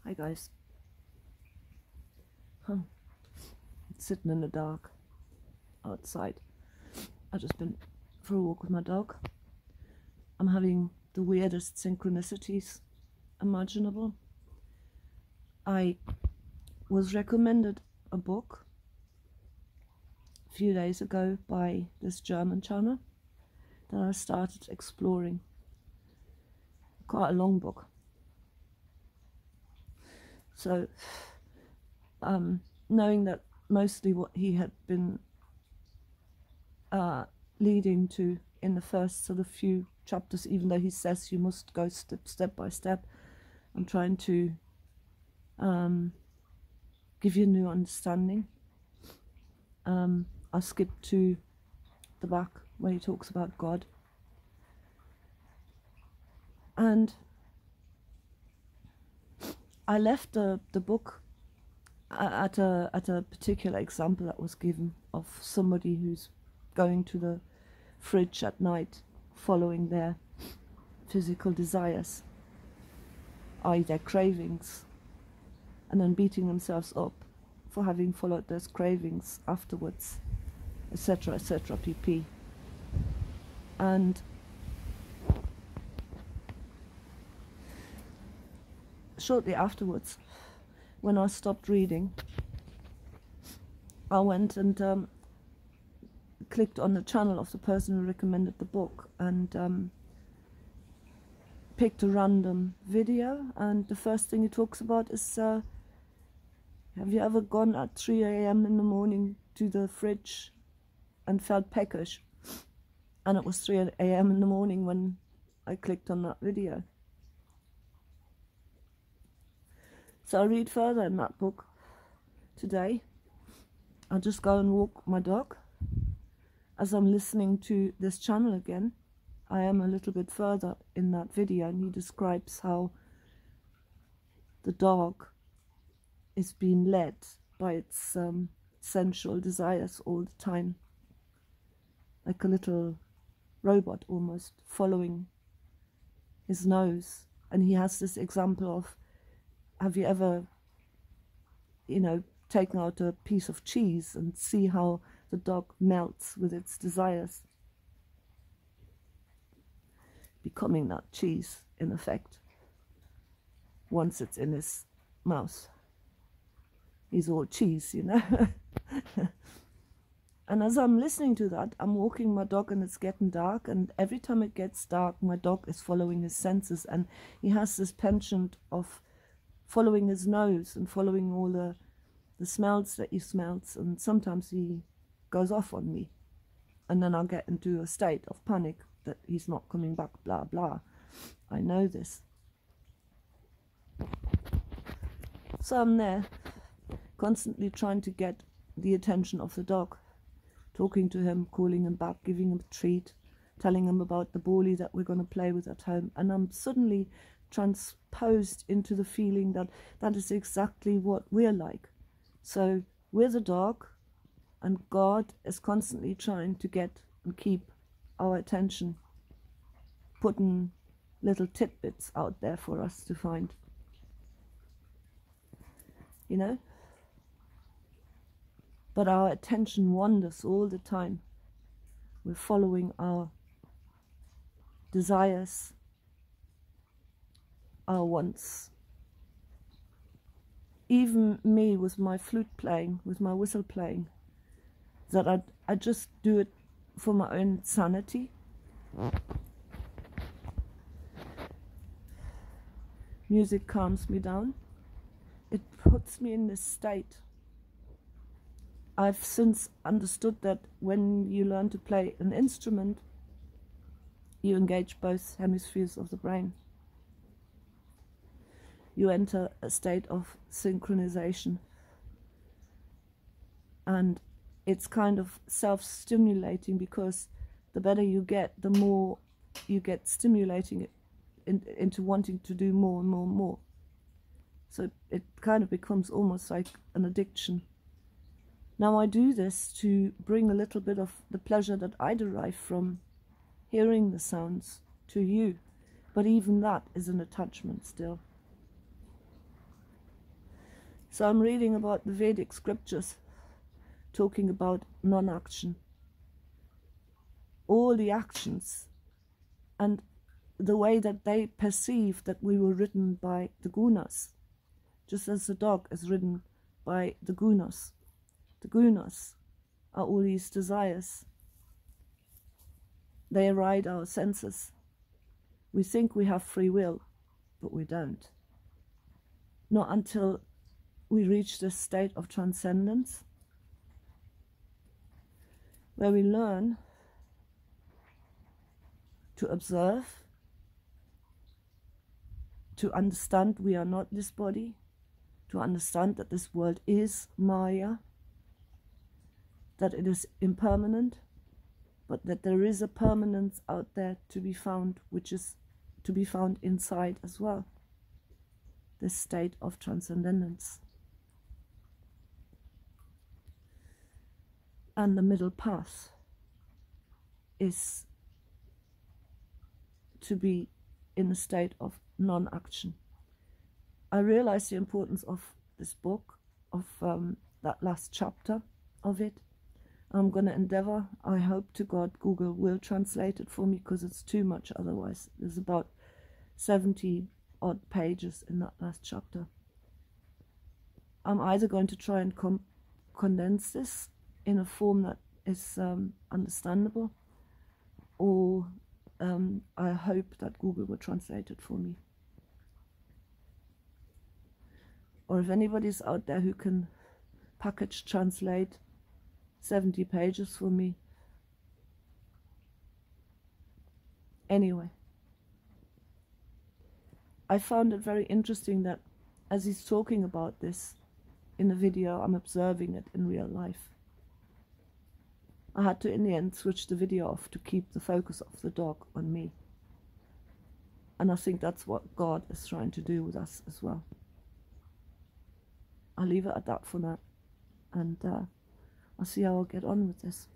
Hi guys. Sitting in the dark outside. I've just been for a walk with my dog. I'm having the weirdest synchronicities imaginable. I was recommended a book a few days ago by this German channel that I started exploring. Quite a long book. So, knowing that mostly what he had been leading to in the first sort of few chapters, even though he says you must go step by step, I'm trying to give you a new understanding. I skipped to the back where he talks about God. And I left the book at a particular example that was given of somebody who's going to the fridge at night following their physical desires, i.e. their cravings, and then beating themselves up for having followed those cravings afterwards, etc., etc., pp. And shortly afterwards, when I stopped reading, I went and clicked on the channel of the person who recommended the book and picked a random video, and the first thing he talks about is have you ever gone at 3 a.m. in the morning to the fridge and felt peckish? And it was 3 a.m. in the morning when I clicked on that video. So I read further in that book today. I'll just go and walk my dog. As I'm listening to this channel again, I am a little bit further in that video, and he describes how the dog is being led by its sensual desires all the time, like a little robot almost, following his nose. And he has this example of, have you ever, taken out a piece of cheese and see how the dog melts with its desires, becoming that cheese in effect once it's in his mouth. He's all cheese, And as I'm listening to that, I'm walking my dog and it's getting dark, and every time it gets dark, my dog is following his senses, and he has this penchant of following his nose and following all the smells that he smells, and sometimes he goes off on me, and then I'll get into a state of panic that he's not coming back, blah blah. I know this. So I'm there constantly trying to get the attention of the dog, talking to him, calling him back, giving him a treat, telling him about the bully that we're going to play with at home, and I'm suddenly transposed into the feeling that that is exactly what we're like. So we're the dog, and God is constantly trying to get and keep our attention, putting little tidbits out there for us to find, But our attention wanders all the time. We're following our desires, our wants. Even me with my flute playing, with my whistle playing, that I just do it for my own sanity. Music calms me down. It puts me in this state. I've since understood that when you learn to play an instrument, you engage both hemispheres of the brain. You enter a state of synchronization. And it's kind of self-stimulating, because the better you get, the more you get stimulating into wanting to do more and more and more. So it kind of becomes almost like an addiction. Now I do this to bring a little bit of the pleasure that I derive from hearing the sounds to you, but even that is an attachment still. So I'm reading about the Vedic scriptures, talking about non-action. All the actions and the way that they perceive that we were ridden by the gunas, just as the dog is ridden by the gunas. The gunas are all these desires. They ride our senses. We think we have free will, but we don't. Not until we reach this state of transcendence, where we learn to observe, to understand we are not this body, to understand that this world is Maya, that it is impermanent, but that there is a permanence out there to be found, which is to be found inside as well. This state of transcendence. And the middle path is to be in a state of non-action. I realize the importance of this book, of that last chapter of it. I'm going to endeavor, I hope to God Google will translate it for me, because it's too much otherwise. There's about 70 odd pages in that last chapter. I'm either going to try and condense this in a form that is understandable, or I hope that Google will translate it for me. Or if anybody's out there who can package translate 70 pages for me. Anyway, I found it very interesting that as he's talking about this in the video, I'm observing it in real life. I had to in the end switch the video off to keep the focus of the dog on me. And I think that's what God is trying to do with us as well. I'll leave it at that for now, and I'll see how I'll get on with this.